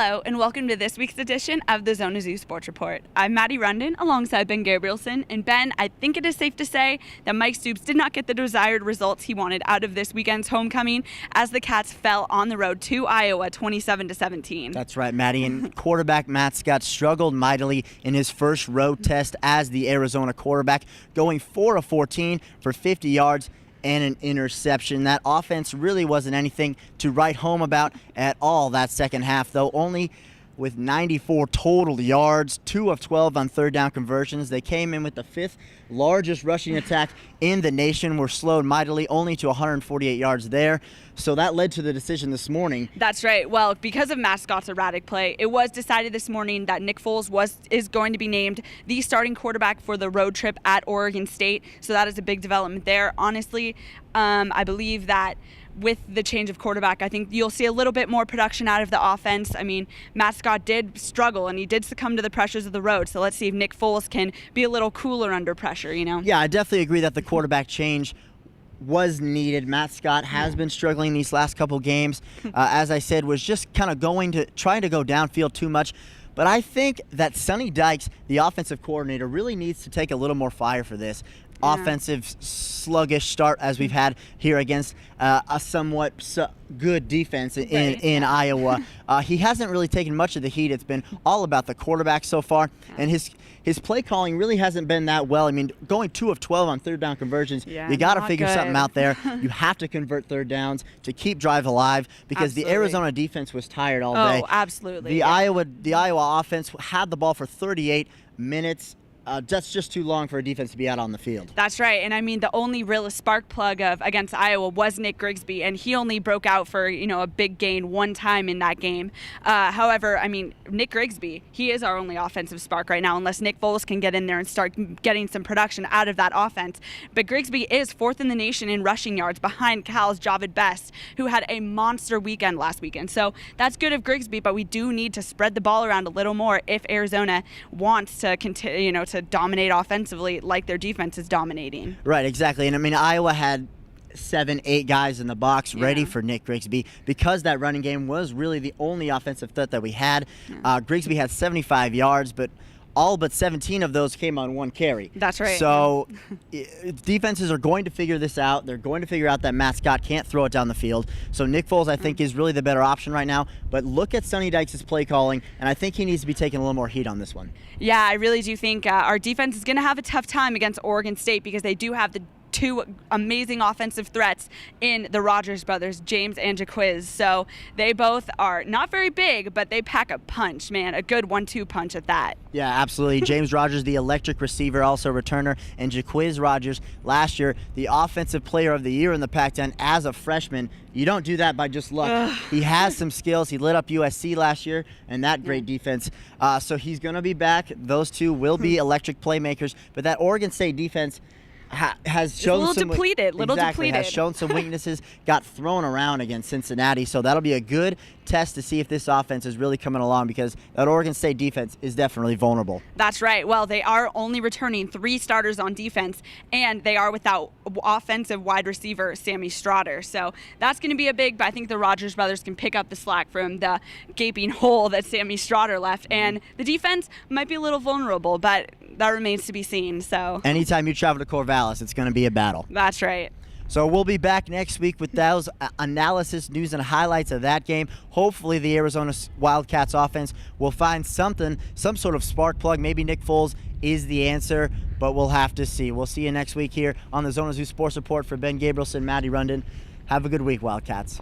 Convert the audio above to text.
Hello, and welcome to this week's edition of the ZonaZoo Sports Report. I'm Maddy Rundin alongside Ben Gabrielson. And Ben, I think it is safe to say that Mike Stoops did not get the desired results he wanted out of this weekend's homecoming as the Cats fell on the road to Iowa 27-17. That's right, Maddy. And quarterback Matt Scott struggled mightily in his first road test as the Arizona quarterback, going 4 of 14 for 50 yards and an interception. That offense really wasn't anything to write home about at all that second half, though, only with 94 total yards, 2 of 12 on third down conversions. They came in with the fifth largest rushing attack in the nation, were slowed mightily only to 148 yards there. So that led to the decision this morning. That's right. Well, because of Matt Scott's erratic play, it was decided this morning that Nick Foles is going to be named the starting quarterback for the road trip at Oregon State. So that is a big development there. Honestly, I believe that with the change of quarterback, I think you'll see a little bit more production out of the offense. I mean, Matt Scott did struggle, and he did succumb to the pressures of the road. So let's see if Nick Foles can be a little cooler under pressure, you know? Yeah, I definitely agree that the quarterback change was needed. Matt Scott has been struggling these last couple games. As I said, was just kind of trying to go downfield too much. But I think that Sonny Dykes, the offensive coordinator, really needs to take a little more fire for this. Offensive sluggish start as we've had here against a somewhat good defense in Iowa. He hasn't really taken much of the heat. It's been all about the quarterback so far, and his play calling really hasn't been that well. I mean, going 2 of 12 on third down conversions, you got to figure something out there. You have to convert third downs to keep drive alive because the Arizona defense was tired all day. Oh, absolutely. The Iowa offense had the ball for 38 minutes. That's just too long for a defense to be out on the field. That's right. And I mean, the only real spark plug against Iowa was Nick Grigsby, and he only broke out for, a big gain one time in that game. However, I mean, Nick Grigsby, he is our only offensive spark right now, unless Nick Foles can get in there and start getting some production out of that offense. But Grigsby is fourth in the nation in rushing yards behind Cal's Javid Best, who had a monster weekend last weekend. So that's good of Grigsby, but we do need to spread the ball around a little more if Arizona wants to continue, to dominate offensively like their defense is dominating. Right, exactly. And I mean, Iowa had 7-8 guys in the box ready for Nick Grigsby because that running game was really the only offensive threat that we had. Grigsby had 75 yards, but all but 17 of those came on one carry. That's right. So defenses are going to figure this out. They're going to figure out that Matt Scott can't throw it down the field. So Nick Foles, I think, is really the better option right now. But look at Sonny Dykes' play calling, and I think he needs to be taking a little more heat on this one. Yeah, I really do think our defense is going to have a tough time against Oregon State because they do have the two amazing offensive threats in the Rogers brothers, James and Jaquiz. So they both are not very big, but they pack a punch, man, a good 1-2 punch at that. Yeah, absolutely. James Rogers, the electric receiver, also returner, and Jaquiz Rogers, last year, the offensive player of the year in the Pac-10 as a freshman. You don't do that by just luck. He has some skills. He lit up USC last year, and that great defense. So he's going to be back. Those two will be electric playmakers. But that Oregon State defense has shown a little depleted. Has shown some weaknesses, got thrown around against Cincinnati. So that'll be a good test to see if this offense is really coming along because that Oregon State defense is definitely vulnerable. That's right. Well, they are only returning 3 starters on defense, and they are without offensive wide receiver Sammy Strotter. So that's going to be but I think the Rogers brothers can pick up the slack from the gaping hole that Sammy Strotter left. And the defense might be a little vulnerable, but that remains to be seen. So anytime you travel to Corvallis, it's going to be a battle. That's right. So we'll be back next week with those analysis, news, and highlights of that game. Hopefully the Arizona Wildcats offense will find some sort of spark plug. Maybe Nick Foles is the answer, but we'll have to see. We'll see you next week here on the ZonaZoo Sports Report. For Ben Gabrielson, Maddy Rundin. Have a good week, Wildcats.